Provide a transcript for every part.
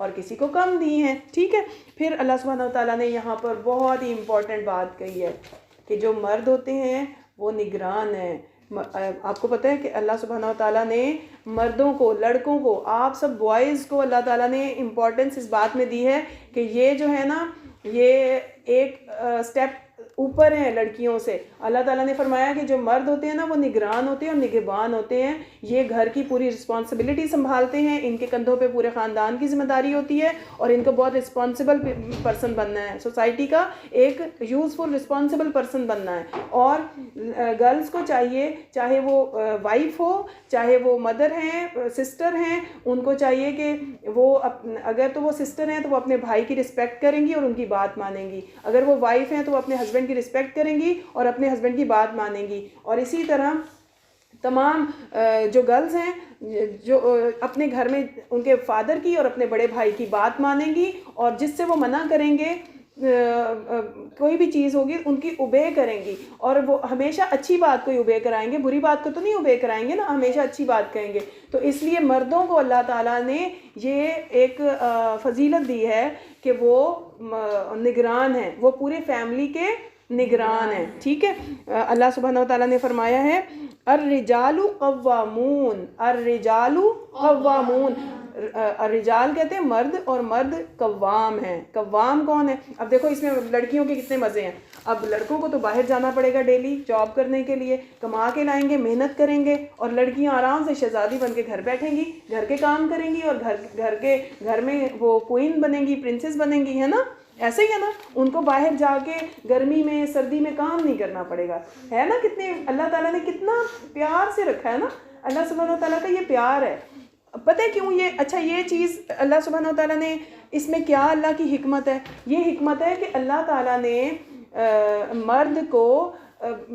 اور کسی کو کم دی ہیں. ٹھیک ہے. پھر اللہ سبحانہ وتعالیٰ نے یہاں پر بہت ہی امپورٹنٹ بات کہی ہے کہ جو مرد ہوتے ہیں وہ نگران ہیں. آپ کو پتہ ہے کہ اللہ سبحانہ وتعالیٰ نے مردوں کو، لڑکوں کو، آپ سب بوائز کو اللہ تعالیٰ نے امپورٹنس اس بات میں دی ہے کہ یہ جو ہے نا یہ ایک سٹیپ اوپر ہیں لڑکیوں سے. اللہ تعالیٰ نے فرمایا کہ جو مرد ہوتے ہیں نا وہ نگران ہوتے ہیں اور نگہبان ہوتے ہیں. یہ گھر کی پوری رسپانسبلٹی سنبھالتے ہیں، ان کے کندھوں پہ پورے خاندان کی ذمہ داری ہوتی ہے اور ان کو بہت رسپانسبل پرسن بننا ہے، سوسائٹی کا ایک یوزفل رسپانسبل پرسن بننا ہے. اور گرلز کو چاہیے، چاہے وہ وائف ہو، چاہے وہ مدر ہیں، سسٹر ہیں، ان کو چاہیے کہ وہ اگر تو وہ سسٹر ہیں تو وہ اپنے بھائی کی رسپیکٹ کریں گی اور ان کی بات مانیں گی. اگر وہ وائف ہیں تو وہ اپنے ہسبینڈ کی رسپیکٹ کریں گی اور اپنے ہسبینڈ کی بات مانیں گی. اور اسی طرح تمام جو گرلز ہیں جو اپنے گھر میں ان کے فادر کی اور اپنے بڑے بھائی کی بات مانیں گی، اور جس سے وہ منع کریں گے کوئی بھی چیز ہوگی ان کی اوبے کریں گی. اور وہ ہمیشہ اچھی بات کو ہی اوبے کرائیں گے، بری بات کو تو نہیں اوبے کرائیں گے نا، ہمیشہ اچھی بات کہیں گے. تو اس لیے مردوں کو اللہ تعالیٰ نے یہ ایک فضیلت دی ہے کہ وہ نگران ہیں، وہ پورے فیملی کے نگران ہیں. ٹھیک ہے. اللہ سبحانہ وتعالیٰ نے فرمایا ہے الرجال قوامون، الرجال قوامون. الرجال کہتے ہیں مرد، اور مرد قوام ہیں. قوام کون ہے؟ اب دیکھو اس میں لڑکیوں کے کتنے مزے ہیں. اب لڑکوں کو تو باہر جانا پڑے گا ڈیلی جاب کرنے کے لیے، کما کے لائیں گے، محنت کریں گے، اور لڑکیاں آرام سے شہزادی بن کے گھر بیٹھیں گی، گھر کے کام کریں گی، اور گھر میں وہ کوئین بنیں گی، پرنسس بنیں گی، ہے نا؟ ایسے ہی ہے نا. ان کو باہر جا کے گرمی میں سردی میں کام نہیں کرنا پڑے گا، ہے نا؟ کتنے اللہ تعالیٰ نے کتنا پیار سے رکھا ہے نا. اللہ سبحانہ وتعالیٰ کا یہ پیار ہے. پتہ ہے کیوں یہ اچھا یہ چیز اللہ سبحانہ وتعالیٰ نے اس میں کیا اللہ کی حکمت ہے؟ یہ حکمت ہے کہ اللہ تعالیٰ نے مرد کو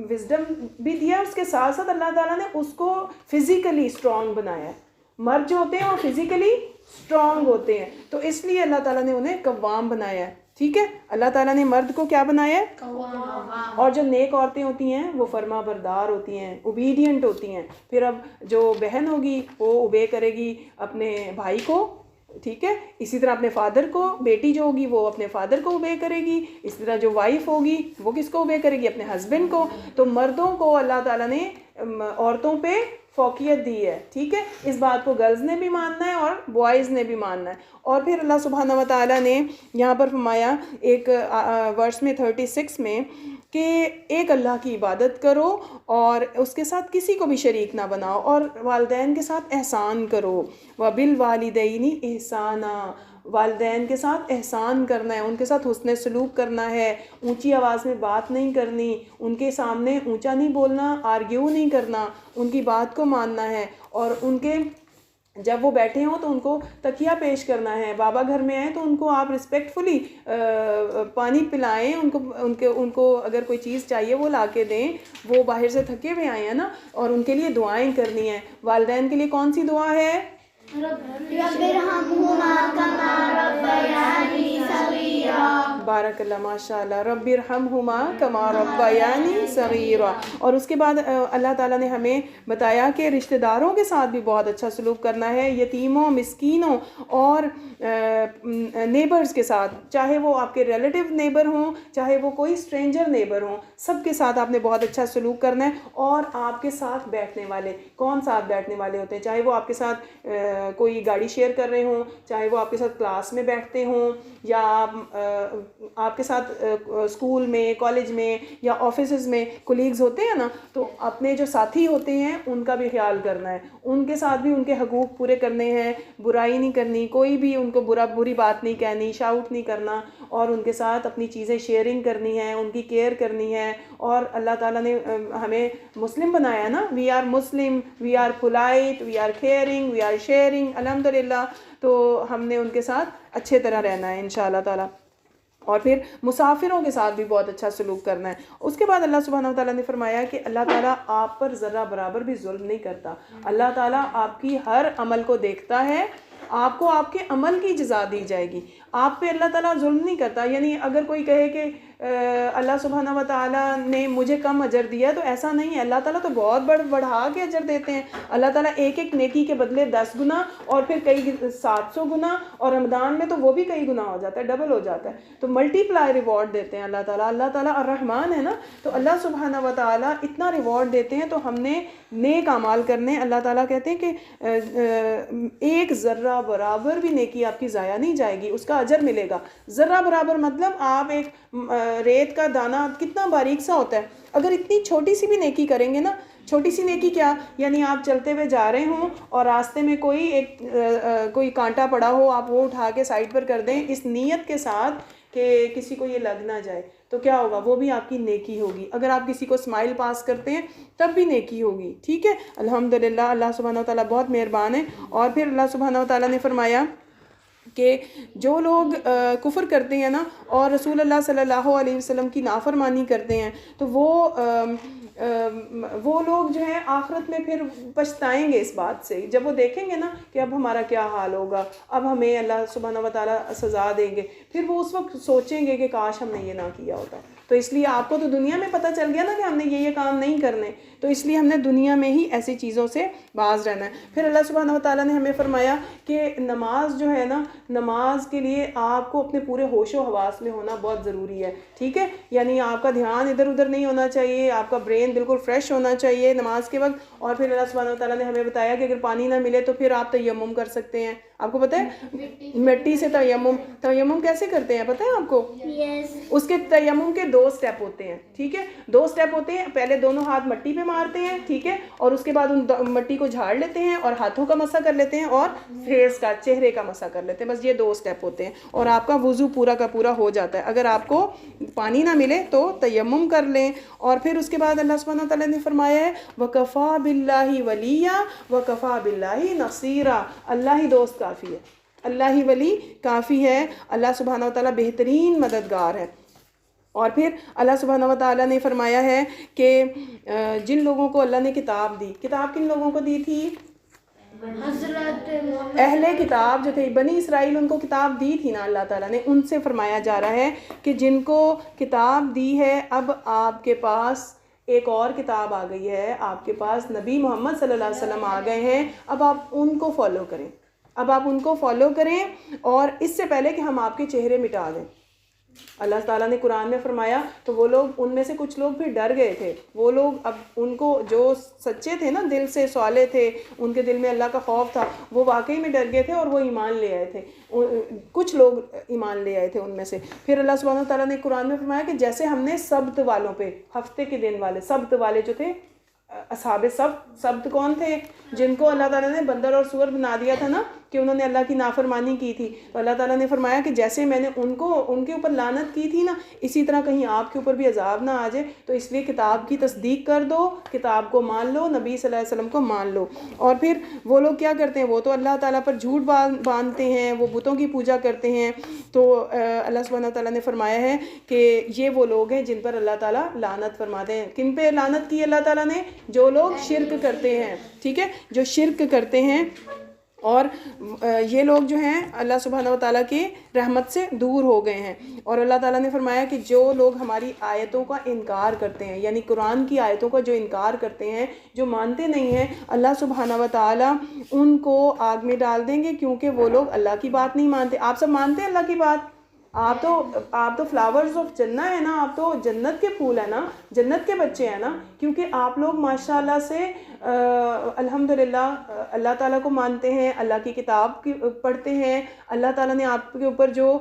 وزڈم بھی دیا، اس کے ساتھ ساتھ اللہ تعالیٰ نے اس کو فزیکلی اسٹرانگ بنایا ہے. مرد جو ہوتے ہیں وہ فزیکلی اسٹرانگ ہوتے ہیں، تو اس لیے اللہ تعالیٰ نے انہیں قوام بنایا ہے. ٹھیک ہے. اللہ تعالیٰ نے مرد کو کیا بنایا ہے؟ قوام. اور جو نیک عورتیں ہوتی ہیں وہ فرما بردار ہوتی ہیں، اوبیڈینٹ ہوتی ہیں. پھر اب جو بہن ہوگی وہ اوبے کرے گی اپنے بھائی کو. ٹھیک ہے. اسی طرح اپنے فادر کو، بیٹی جو ہوگی وہ اپنے فادر کو اوبے کرے گی. اسی طرح جو وائف ہوگی وہ کس کو اوبے کرے گی؟ اپنے ہسبینڈ کو. تو مردوں کو اللہ تعالیٰ نے عورتوں پہ فوقیت دی ہے. ٹھیک ہے. اس بات کو گرلز نے بھی ماننا ہے اور بوائز نے بھی ماننا ہے. اور پھر اللہ سبحانہ وتعالیٰ نے یہاں پر فرمایا ایک ورس میں 36 میں کہ ایک اللہ کی عبادت کرو اور اس کے ساتھ کسی کو بھی شریک نہ بناؤ، اور والدین کے ساتھ احسان کرو. وَبِالْوَالِدَيْنِ احسانًا، والدین کے ساتھ احسان کرنا ہے، ان کے ساتھ حسن سلوک کرنا ہے، اونچی آواز میں بات نہیں کرنی، ان کے سامنے اونچا نہیں بولنا، آرگیو نہیں کرنا، ان کی بات کو ماننا ہے. اور ان کے جب وہ بیٹھے ہوں تو ان کو تکیہ پیش کرنا ہے. بابا گھر میں آئیں تو ان کو آپ رسپیکٹفلی پانی پلائیں، ان کو اگر کوئی چیز چاہیے وہ لا کے دیں. وہ باہر سے تھکے ہوئے آئے ہیں نا، اور ان کے لیے دعائیں کرنی ہیں. والدین کے لیے کون سی دعا ہے؟ رب ارحمہما کما ربیانی صغیرا. بارک اللہ، ماشاء اللہ. رب ارحمہما کما ربیانی صغیرا. اور اس کے بعد اللہ تعالیٰ نے ہمیں بتایا کہ رشتہ داروں کے ساتھ بھی بہت اچھا سلوک کرنا ہے، یتیموں، مسکینوں اور نیبرز کے ساتھ، چاہے وہ آپ کے ریلیٹیو نیبر ہوں، چاہے وہ کوئی اسٹرینجر نیبر ہوں، سب کے ساتھ آپ نے بہت اچھا سلوک کرنا ہے. اور آپ کے ساتھ بیٹھنے والے، کون ساتھ بیٹھنے والے ہوتے ہیں؟ چاہے وہ آپ کے ساتھ کوئی گاڑی شیئر کر رہے ہوں، چاہے وہ آپ کے ساتھ کلاس میں بیٹھتے ہوں، یا آپ کے ساتھ اسکول میں، کالج میں یا آفیسز میں کولیگز ہوتے ہیں نا، تو اپنے جو ساتھی ہوتے ہیں ان کا بھی خیال کرنا ہے. ان کے ساتھ بھی ان کے حقوق پورے کرنے ہیں، برائی نہیں کرنی، کوئی بھی ان کو بری بات نہیں کہنی، شاؤٹ نہیں کرنا، اور ان کے ساتھ اپنی چیزیں شیئرنگ کرنی ہے، ان کی کیئر کرنی ہے. اور اللہ تعالیٰ نے ہمیں مسلم بنایا نا، we are Muslim, we are polite, we are caring, we are sharing. الحمدللہ. تو ہم نے ان کے ساتھ اچھے طرح رہنا ہے انشاءاللہ تعالیٰ. اور پھر مسافروں کے ساتھ بھی بہت اچھا سلوک کرنا ہے. اس کے بعد اللہ سبحانہ وتعالیٰ نے فرمایا کہ اللہ تعالیٰ آپ پر ذرہ برابر بھی ظلم نہیں کرتا. اللہ تعالیٰ آپ کی ہر عمل کو دیکھتا ہے آپ کو آپ کے عمل کی جزا دی جائے گی. آپ پہ اللہ تعالیٰ ظلم نہیں کرتا. یعنی اگر کوئی کہے کہ اللہ سبحانہ و تعالیٰ نے مجھے کم اجر دیا تو ایسا نہیں ہے. اللہ تعالیٰ تو بہت بڑھا کے اجر دیتے ہیں. اللہ تعالیٰ ایک ایک نیکی کے بدلے 10 گنا اور پھر کئی 700 گنا, اور رمضان میں تو وہ بھی کئی گنا ہو جاتا ہے, ڈبل ہو جاتا ہے. تو ملٹی پلائی ریوارڈ دیتے ہیں اللہ تعالیٰ. اللہ تعالیٰ الرحمن ہے نا, تو اللہ سبحانہ و تعالیٰ اتنا ریوارڈ دیتے ہیں. تو ہم نے نیک اعمال کرنے. اللہ تعالیٰ کہتے ہیں کہ ایک ذرہ برابر بھی نیکی آپ کی ضائع نہیں جائے گی, اس کا اجر ملے گا. ذرہ برابر مطلب آپ ایک ریت کا دانہ کتنا باریک سا ہوتا ہے, اگر اتنی چھوٹی سی بھی نیکی کریں گے نا, چھوٹی سی نیکی کیا, یعنی آپ چلتے ہوئے جا رہے ہوں اور راستے میں کوئی کانٹا پڑا ہو, آپ وہ اٹھا کے سائڈ پر کر دیں اس نیت کے ساتھ کہ کسی کو یہ لگ نہ جائے, تو کیا ہوگا, وہ بھی آپ کی نیکی ہوگی. اگر آپ کسی کو اسمائل پاس کرتے ہیں تب بھی نیکی ہوگی. ٹھیک ہے, الحمدللہ اللہ سبحانہ و تعالیٰ بہت مہربان ہے. اور پھر اللہ سبحانہ و تعالیٰ نے فرمایا کہ جو لوگ کفر کرتے ہیں نا اور رسول اللہ صلی اللہ علیہ وسلم کی نافرمانی کرتے ہیں, تو وہ لوگ جو ہیں آخرت میں پھر پچھتائیں گے اس بات سے. جب وہ دیکھیں گے نا کہ اب ہمارا کیا حال ہوگا, اب ہمیں اللہ سبحانہ و تعالیٰ سزا دیں گے, پھر وہ اس وقت سوچیں گے کہ کاش ہم نے یہ نہ کیا ہوتا. تو اس لیے آپ کو تو دنیا میں پتہ چل گیا نا کہ ہم نے یہ کام نہیں کرنے, تو اس لیے ہم نے دنیا میں ہی ایسی چیزوں سے باز رہنا ہے. پھر اللہ سبحانہ و تعالیٰ نے ہمیں فرمایا کہ نماز جو ہے نا, نماز کے لیے آپ کو اپنے پورے ہوش و حواس میں ہونا بہت ضروری ہے. ٹھیک ہے, یعنی آپ کا دھیان ادھر ادھر نہیں ہونا چاہیے, آپ کا برین بالکل فریش ہونا چاہیے نماز کے وقت. اور پھر اللہ سبحانہ و تعالیٰ نے ہمیں بتایا کہ اگر پانی نہ ملے تو پھر آپ تیمم کر سکتے ہیں. آپ کو پتہ ہے مٹی سے تیمم کیسے کرتے ہیں, پتہ ہے آپ کو؟ اس کے تیمم کے 2 سٹیپ ہوتے ہیں. ٹھیک ہے, 2 سٹیپ ہوتے ہیں. پہلے دونوں ہاتھ مٹی پہ مارتے ہیں, ٹھیک ہے, اور اس کے بعد ان مٹی کو جھاڑ لیتے ہیں اور ہاتھوں کا مسح کر لیتے ہیں اور فیس کا, چہرے کا مسح کر لیتے ہیں. بس یہ 2 سٹیپ ہوتے ہیں اور آپ کا وضو پورا کا پورا ہو جاتا ہے. اگر آپ کو پانی نہ ملے تو تیمم کر لیں. اور پھر اس کے بعد اللہ سبحانہ و تعالیٰ نے فرمایا ہے وَكَفَى بِاللَّهِ وَلِيًّا وَكَفَى بِاللَّهِ نَصِيرًا. اللہ ہی دوست کافی ہے, اللہ ہی ولی کافی ہے. اللہ سبحانہ و تعالیٰ بہترین مددگار ہے. اور پھر اللہ سبحانہ و تعالیٰ نے فرمایا ہے کہ جن لوگوں کو اللہ نے کتاب دی, کتاب کن لوگوں کو دی تھی؟ اہل کتاب جو تھے بنی اسرائیل, ان کو کتاب دی تھی نا اللہ تعالیٰ نے. ان سے فرمایا جا رہا ہے کہ جن کو کتاب دی ہے, اب آپ کے پاس ایک اور کتاب آ گئی ہے, آپ کے پاس نبی محمد صلی اللہ علیہ وسلم آ گئے ہیں. اب آپ ان کو فالو کریں, اب آپ ان کو فالو کریں. اور اس سے پہلے کہ ہم آپ کے چہرے مٹا دیں, اللہ تعالیٰ نے قرآن میں فرمایا, تو وہ لوگ ان میں سے کچھ لوگ پھر ڈر گئے تھے. وہ لوگ اب ان کو جو سچے تھے نا, دل سے صالح تھے, ان کے دل میں اللہ کا خوف تھا, وہ واقعی میں ڈر گئے تھے اور وہ ایمان لے آئے تھے. کچھ لوگ ایمان لے آئے تھے ان میں سے. پھر اللہ سبحانہ و تعالیٰ نے قرآن میں فرمایا کہ جیسے ہم نے سبت والوں پہ, ہفتے کے دن والے, سبت والے جو تھے اصحاب سبت کون تھے؟ جن کو اللہ تعالیٰ نے بندر اور سور بنا دیا تھا نا, کہ انہوں نے اللہ کی نافرمانی کی تھی. تو اللہ تعالیٰ نے فرمایا کہ جیسے میں نے ان کے اوپر لعنت کی تھی نا, اسی طرح کہیں آپ کے اوپر بھی عذاب نہ آ جائے. تو اس لیے کتاب کی تصدیق کر دو, کتاب کو مان لو, نبی صلی اللہ علیہ وسلم کو مان لو. اور پھر وہ لوگ کیا کرتے ہیں, وہ تو اللہ تعالیٰ پر جھوٹ باندھتے ہیں, وہ بتوں کی پوجا کرتے ہیں. تو اللہ سبحانہ تعالیٰ نے فرمایا ہے کہ یہ وہ لوگ ہیں جن پر اللہ تعالیٰ لعنت فرماتے ہیں. کن پہ لعنت کی اللہ تعالیٰ نے؟ جو لوگ شرک کرتے ہیں. ٹھیک ہے, جو شرک کرتے ہیں. اور یہ لوگ جو ہیں اللہ سبحانہ و تعالیٰ کی رحمت سے دور ہو گئے ہیں. اور اللہ تعالیٰ نے فرمایا کہ جو لوگ ہماری آیتوں کا انکار کرتے ہیں, یعنی قرآن کی آیتوں کا جو انکار کرتے ہیں, جو مانتے نہیں ہیں, اللہ سبحانہ و تعالیٰ ان کو آگ میں ڈال دیں گے, کیونکہ وہ لوگ اللہ کی بات نہیں مانتے. آپ سب مانتے ہیں اللہ کی بات؟ آپ تو فلاورز آف جنہ ہے نا, آپ تو جنت کے پھول ہیں نا, جنت کے بچے ہیں نا, کیونکہ آپ لوگ ماشاءاللہ سے الحمدللہ اللہ تعالیٰ کو مانتے ہیں, اللہ کی کتاب پڑھتے ہیں. اللہ تعالیٰ نے آپ کے اوپر جو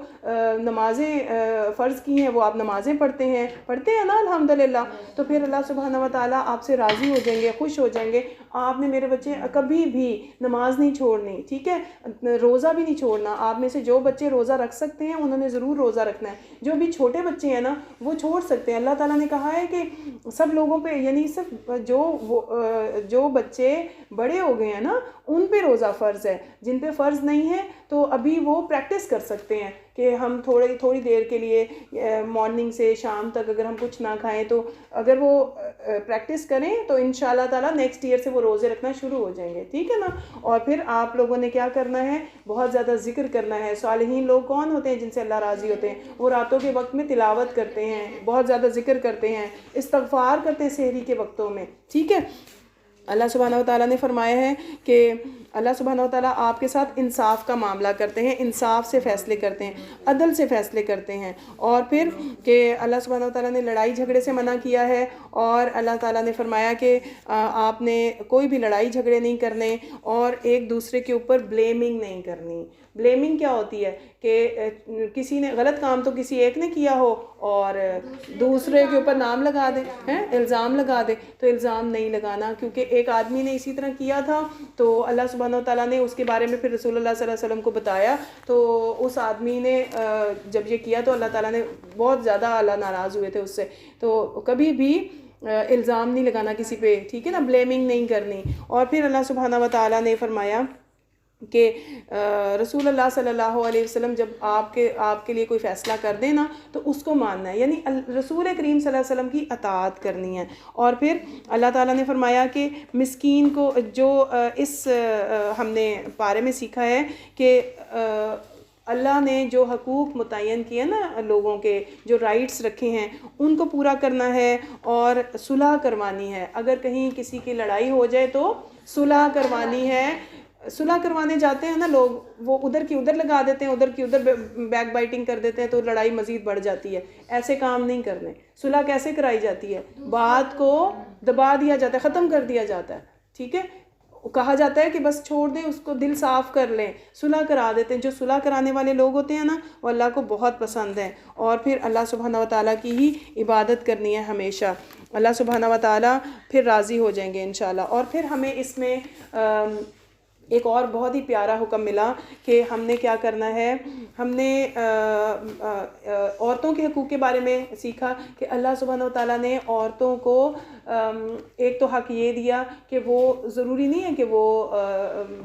نمازیں فرض کی ہیں وہ آپ نمازیں پڑھتے ہیں نا الحمدللہ. تو پھر اللہ سبحانہ و تعالیٰ آپ سے راضی ہو جائیں گے, خوش ہو جائیں گے. آپ نے میرے بچے کبھی بھی نماز نہیں چھوڑنی, ٹھیک ہے, روزہ بھی نہیں چھوڑنا. آپ میں سے جو بچے روزہ رکھ سکتے ہیں انہوں نے ضرور روزہ رکھنا ہے. جو بھی چھوٹے بچے ہیں نا وہ چھوڑ سکتے ہیں. اللہ تعالیٰ نے کہا ہے کہ سب لوگوں پہ, یعنی صرف جو بچے بڑے ہو گئے ہیں نا ان پہ روزہ فرض ہے، جن پہ فرض نہیں ہے تو ابھی وہ پریکٹس کر سکتے ہیں کہ ہم تھوڑی دیر کے لیے مارننگ سے شام تک اگر ہم کچھ نہ کھائیں، تو اگر وہ پریکٹس کریں تو انشاءاللہ تعالیٰ نیکسٹ ایئر سے وہ روزے رکھنا شروع ہو جائیں گے، ٹھیک ہے نا۔ اور پھر آپ لوگوں نے کیا کرنا ہے، بہت زیادہ ذکر کرنا ہے۔ صالحین لوگ کون ہوتے ہیں جن سے اللہ راضی ہوتے ہیں؟ وہ راتوں کے وقت میں تلاوت کرتے ہیں، بہت زیادہ ذکر کرتے ہیں، استغفار کرتے ہیں سحری کے وقتوں میں، ٹھیک ہے۔ اللہ سبحانہ وتعالیٰ نے فرمایا ہے کہ اللہ سبحانہ وتعالیٰ آپ کے ساتھ انصاف کا معاملہ کرتے ہیں، انصاف سے فیصلے کرتے ہیں، عدل سے فیصلے کرتے ہیں۔ اور پھر کہ اللہ سبحانہ وتعالیٰ نے لڑائی جھگڑے سے منع کیا ہے، اور اللہ تعالیٰ نے فرمایا کہ آپ نے کوئی بھی لڑائی جھگڑے نہیں کرنے، اور ایک دوسرے کے اوپر بلیمنگ نہیں کرنی۔ بلیمنگ کیا ہوتی ہے کہ کسی نے غلط کام تو کسی ایک نے کیا ہو اور دوسرے کے اوپر نام لگا دے، الزام لگا دے، تو الزام نہیں لگانا، کیونکہ ایک آدمی نے اسی طرح کیا تھا تو اللہ سبحانہ وتعالیٰ نے اس کے بارے میں پھر رسول اللہ صلی اللہ علیہ وسلم کو بتایا، تو اس آدمی نے جب یہ کیا تو اللہ تعالیٰ نے بہت زیادہ اللہ ناراض ہوئے تھے اس سے۔ تو کبھی بھی الزام نہیں لگانا کسی پہ، ٹھیک ہے نا، بلیمنگ نہیں کرنی۔ اور پھر اللہ سبحانہ وتعالیٰ نے فرمایا کہ رسول اللہ صلی اللہ علیہ وسلم جب آپ کے لیے کوئی فیصلہ کر دیں نا تو اس کو ماننا ہے، یعنی رسول کریم صلی اللہ علیہ وسلم کی اطاعت کرنی ہے۔ اور پھر اللہ تعالیٰ نے فرمایا کہ مسکین کو جو اس ہم نے پارے میں سیکھا ہے کہ اللہ نے جو حقوق متعین کیے نا لوگوں کے، جو رائٹس رکھے ہیں ان کو پورا کرنا ہے اور صلح کروانی ہے۔ اگر کہیں کسی کی لڑائی ہو جائے تو صلح کروانی ہے۔ صلح کروانے جاتے ہیں نا لوگ، وہ ادھر کی ادھر لگا دیتے ہیں، ادھر کی ادھر بیک بائٹنگ کر دیتے ہیں، تو لڑائی مزید بڑھ جاتی ہے۔ ایسے کام نہیں کرنے۔ صلح کیسے کرائی جاتی ہے؟ بات کو دبا دیا جاتا ہے، ختم کر دیا جاتا ہے، ٹھیک ہے۔ کہا جاتا ہے کہ بس چھوڑ دیں اس کو، دل صاف کر لیں، صلح کرا دیتے ہیں۔ جو صلح کرانے والے لوگ ہوتے ہیں نا وہ اللہ کو بہت پسند ہیں۔ اور پھر اللہ سبحانہ وتعالیٰ کی ہی عبادت کرنی ہے ہمیشہ، اللہ سبحانہ وتعالیٰ پھر راضی ہو جائیں گے انشاءاللہ۔ اور پھر ہمیں اس میں ایک اور بہت ہی پیارا حکم ملا کہ ہم نے کیا کرنا ہے، ہم نے عورتوں کے حقوق کے بارے میں سیکھا کہ اللہ سبحانہ وتعالیٰ نے عورتوں کو ایک تو حق یہ دیا کہ وہ ضروری نہیں ہے کہ وہ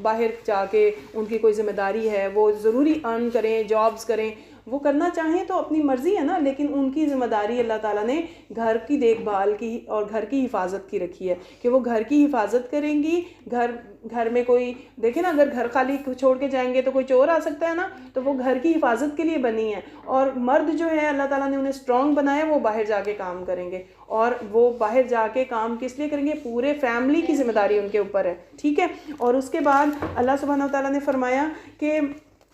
باہر جا کے ان کی کوئی ذمہ داری ہے، وہ ضروری ارن کریں، جابز کریں، وہ کرنا چاہیں تو اپنی مرضی ہے نا، لیکن ان کی ذمہ داری اللہ تعالیٰ نے گھر کی دیکھ بھال کی اور گھر کی حفاظت کی رکھی ہے کہ وہ گھر کی حفاظت کریں گی۔ گھر میں کوئی دیکھیں نا، اگر گھر خالی چھوڑ کے جائیں گے تو کوئی چور آ سکتا ہے نا، تو وہ گھر کی حفاظت کے لیے بنی ہے۔ اور مرد جو ہے اللہ تعالیٰ نے انہیں اسٹرانگ بنایا، وہ باہر جا کے کام کریں گے، اور وہ باہر جا کے کام کس لیے کریں گے؟ پورے فیملی کی ذمہ داری ان کے اوپر ہے، ٹھیک ہے۔ اور اس کے بعد اللہ سبحانہ وتعالیٰ نے فرمایا کہ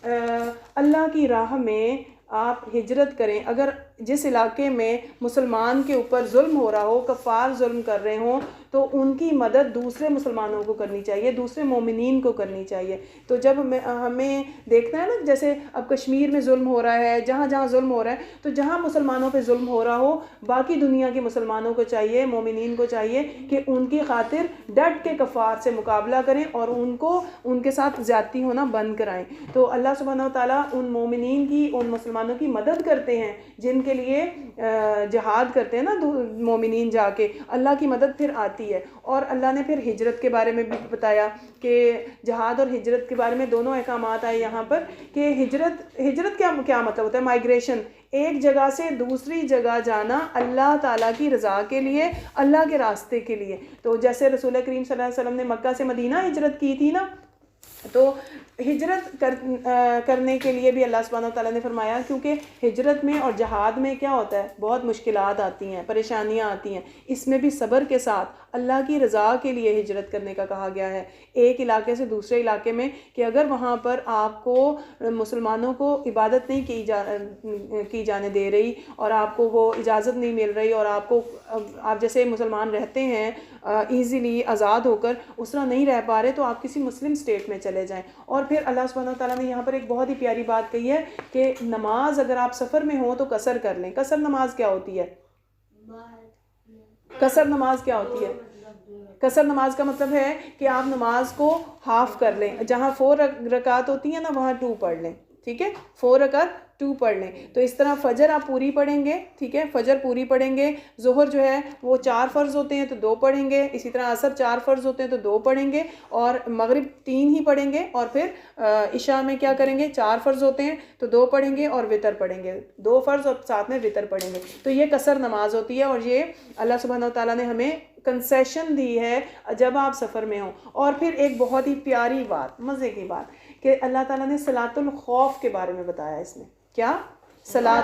اللہ کی راہ میں آپ ہجرت کریں۔ اگر جس علاقے میں مسلمان کے اوپر ظلم ہو رہا ہو، کفار ظلم کر رہے ہوں، تو ان کی مدد دوسرے مسلمانوں کو کرنی چاہیے، دوسرے مومنین کو کرنی چاہیے۔ تو جب ہمیں دیکھنا ہے نا، جیسے اب کشمیر میں ظلم ہو رہا ہے، جہاں جہاں ظلم ہو رہا ہے، تو جہاں مسلمانوں پہ ظلم ہو رہا ہو، باقی دنیا کے مسلمانوں کو چاہیے، مومنین کو چاہیے کہ ان کی خاطر ڈٹ کے کفار سے مقابلہ کریں اور ان کے ساتھ زیادتی ہونا بند کرائیں۔ تو اللہ سبحانہ وتعالیٰ ان مومنین کی، ان مسلمانوں کی مدد کرتے ہیں جن کے لیے جہاد کرتے ہیں نا مومنین، جا کے اللہ کی مدد پھر آتی ہے۔ اور اللہ نے پھر ہجرت کے بارے میں بھی بتایا کہ جہاد اور ہجرت کے بارے میں دونوں احکامات آئے یہاں پر کہ ہجرت کیا مطلب ہوتا ہے؟ مائگریشن، ایک جگہ سے دوسری جگہ جانا اللہ تعالیٰ کی رضا کے لیے، اللہ کے راستے کے لیے۔ تو جیسے رسول کریم صلی اللہ علیہ وسلم نے مکہ سے مدینہ ہجرت کی تھی نا، تو ہجرت کرنے کے لیے بھی اللہ سبحانہ وتعالیٰ نے فرمایا، کیونکہ ہجرت میں اور جہاد میں کیا ہوتا ہے؟ بہت مشکلات آتی ہیں، پریشانیاں آتی ہیں، اس میں بھی صبر کے ساتھ اللہ کی رضا کے لیے ہجرت کرنے کا کہا گیا ہے، ایک علاقے سے دوسرے علاقے میں، کہ اگر وہاں پر آپ کو مسلمانوں کو عبادت نہیں کی جانے دے رہی اور آپ کو وہ اجازت نہیں مل رہی، اور آپ جیسے مسلمان رہتے ہیں ایزیلی آزاد ہو کر، اس طرح نہیں رہ پا رہے، تو آپ کسی مسلم اسٹیٹ میں چلے جائیں۔ اور پھر اللہ سبحانہ وتعالیٰ نے یہاں پر ایک بہت ہی پیاری بات کہی ہے کہ نماز اگر آپ سفر میں ہوں تو قصر کر لیں۔ قصر نماز کیا ہوتی ہے؟ قصر نماز کیا ہوتی ہے؟ قصر نماز کا مطلب ہے کہ آپ نماز کو ہاف کر لیں، جہاں 4 رکعت ہوتی ہیں نا وہاں 2 پڑھ لیں، ٹھیک ہے، 4 رکعت 2 پڑھ لیں. تو اس طرح فجر آپ پوری پڑھیں گے, ٹھیک ہے, فجر پوری پڑھیں گے. ظہر جو ہے وہ 4 فرض ہوتے ہیں تو 2 پڑھیں گے. اسی طرح عصر 4 فرض ہوتے ہیں تو 2 پڑھیں گے, اور مغرب 3 ہی پڑھیں گے. اور پھر عشاء میں کیا کریں گے, 4 فرض ہوتے ہیں تو 2 پڑھیں گے اور وطر پڑھیں گے, 2 فرض اور ساتھ میں وطر پڑھیں گے. تو یہ قصر نماز ہوتی ہے, اور یہ اللہ سبحانہ وتعالیٰ نے ہمیں کنسیشن دی ہے جب آپ سفر میں ہوں. اور پھر ایک بہت ہی پیاری بات, مزے کی بات, کہ اللہ تعالیٰ نے صلاۃ الخوف کے بارے میں بتایا. اس نے کیا, صلاۃ